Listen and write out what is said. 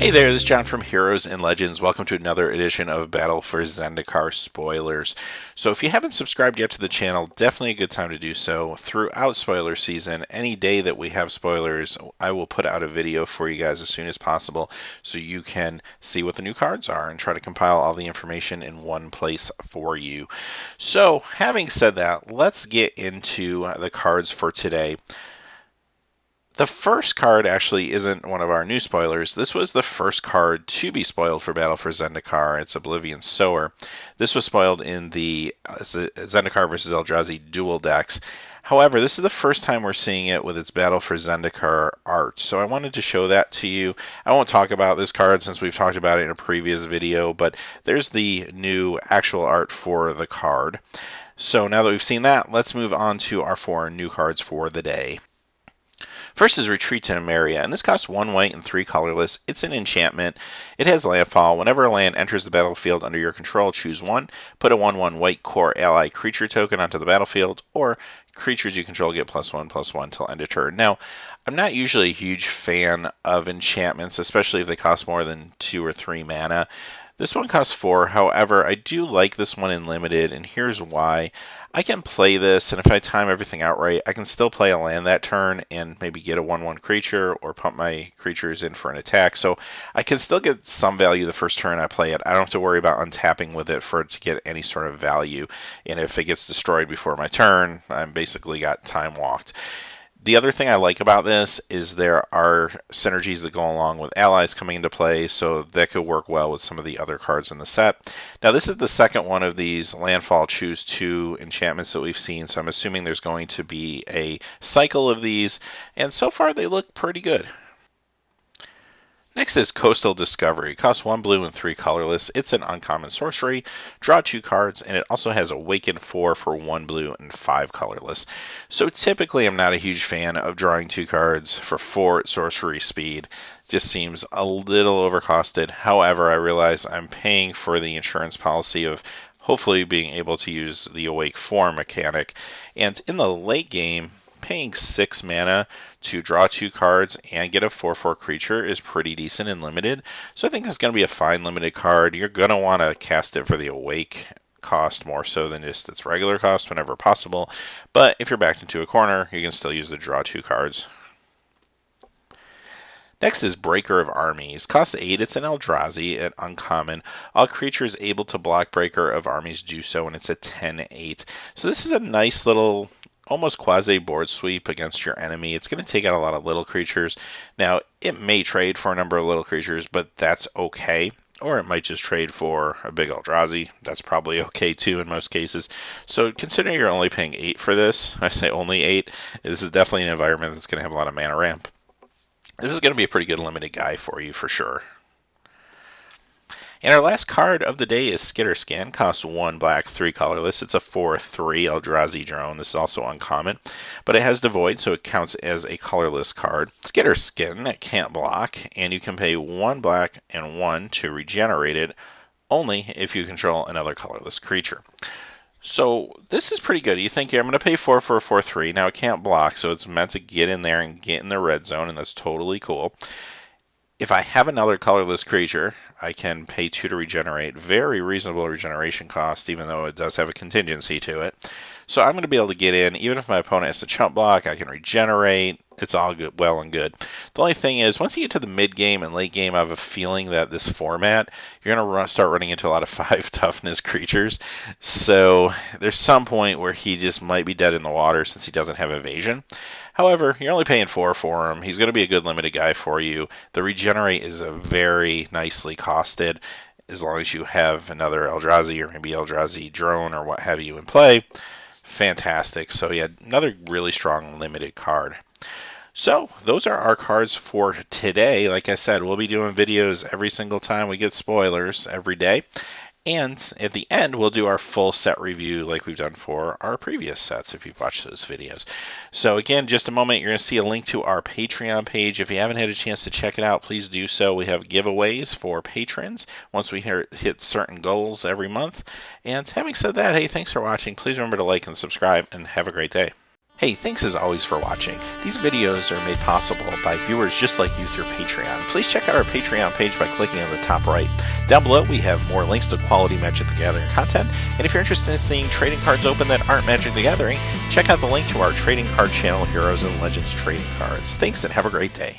Hey there, this is John from Heroes and Legends. Welcome to another edition of Battle for Zendikar spoilers. So if you haven't subscribed yet to the channel, definitely a good time to do so. Throughout spoiler season, any day that we have spoilers, I will put out a video for you guys as soon as possible so you can see what the new cards are and try to compile all the information in one place for you. So having said that, let's get into the cards for today. The first card actually isn't one of our new spoilers. This was the first card to be spoiled for Battle for Zendikar. It's Oblivion Sower. This was spoiled in the Zendikar versus Eldrazi dual decks. However, this is the first time we're seeing it with its Battle for Zendikar art. So I wanted to show that to you. I won't talk about this card since we've talked about it in a previous video, but there's the new actual art for the card. So now that we've seen that, let's move on to our 4 new cards for the day. First is Retreat to Emeria, and this costs 1 white and 3 colorless. It's an enchantment. It has landfall. Whenever a land enters the battlefield under your control, choose 1. Put a 1/1 white core ally creature token onto the battlefield, or creatures you control get +1/+1 till end of turn. Now, I'm not usually a huge fan of enchantments, especially if they cost more than 2 or 3 mana. This one costs 4, however, I do like this one in limited, and here's why. I can play this, and if I time everything out right, I can still play a land that turn and maybe get a 1/1 creature or pump my creatures in for an attack. So I can still get some value the first turn I play it. I don't have to worry about untapping with it for it to get any sort of value. And if it gets destroyed before my turn, I'm basically got time walked. The other thing I like about this is there are synergies that go along with allies coming into play, so that could work well with some of the other cards in the set. Now, this is the second one of these landfall choose 2 enchantments that we've seen, so I'm assuming there's going to be a cycle of these, and so far they look pretty good. Next is Coastal Discovery. It costs 1 blue and 3 colorless. It's an uncommon sorcery. Draw 2 cards, and it also has Awaken 4 for 1 blue and 5 colorless. So typically I'm not a huge fan of drawing 2 cards for 4 sorcery speed. Just seems a little overcosted. However, I realize I'm paying for the insurance policy of hopefully being able to use the Awake 4 mechanic. And in the late game, paying 6 mana to draw 2 cards and get a 4/4 creature is pretty decent and limited. So I think it's going to be a fine limited card. You're going to want to cast it for the Awake cost more so than just its regular cost whenever possible. But if you're backed into a corner, you can still use the draw 2 cards. Next is Breaker of Armies. Cost 8, it's an Eldrazi at uncommon. All creatures able to block Breaker of Armies do so, and it's a 10/8. So this is a nice little almost quasi board sweep against your enemy. It's going to take out a lot of little creatures. Now, it may trade for a number of little creatures, but that's okay. Or it might just trade for a big Eldrazi. That's probably okay too in most cases. So considering you're only paying 8 for this, I say only 8, this is definitely an environment that's going to have a lot of mana ramp. This is going to be a pretty good limited guy for you for sure. And our last card of the day is Skitterskin. Costs 1 black, 3 colorless. It's a 4/3 Eldrazi drone. This is also uncommon, but it has Devoid, so it counts as a colorless card. Skitterskin can't block, and you can pay 1 black and 1 to regenerate it, only if you control another colorless creature. So this is pretty good. You think, I'm going to pay 4 for a 4/3. Now it can't block, so it's meant to get in there and get in the red zone, and that's totally cool. If I have another colorless creature, I can pay 2 to regenerate. Very reasonable regeneration cost, even though it does have a contingency to it. So I'm going to be able to get in. Even if my opponent has to chump block, I can regenerate. It's all good, well and good. The only thing is, once you get to the mid game and late game, I have a feeling that this format, you're going to start running into a lot of 5 toughness creatures. So there's some point where he just might be dead in the water since he doesn't have evasion. However, you're only paying 4 for him. He's going to be a good limited guy for you. The regenerate is a very nicely costed, as long as you have another Eldrazi or maybe Eldrazi drone or what have you in play. Fantastic. So yeah, another really strong limited card. So those are our cards for today. Like I said, we'll be doing videos every single time we get spoilers every day. And at the end, we'll do our full set review like we've done for our previous sets if you've watched those videos. So again, just a moment, you're going to see a link to our Patreon page. If you haven't had a chance to check it out, please do so. We have giveaways for patrons once we hit certain goals every month. And having said that, hey, thanks for watching. Please remember to like and subscribe, and have a great day. Hey, thanks as always for watching. These videos are made possible by viewers just like you through Patreon. Please check out our Patreon page by clicking on the top right. Down below we have more links to quality Magic the Gathering content, and if you're interested in seeing trading cards open that aren't Magic the Gathering, check out the link to our trading card channel, Heroes and Legends Trading Cards. Thanks and have a great day.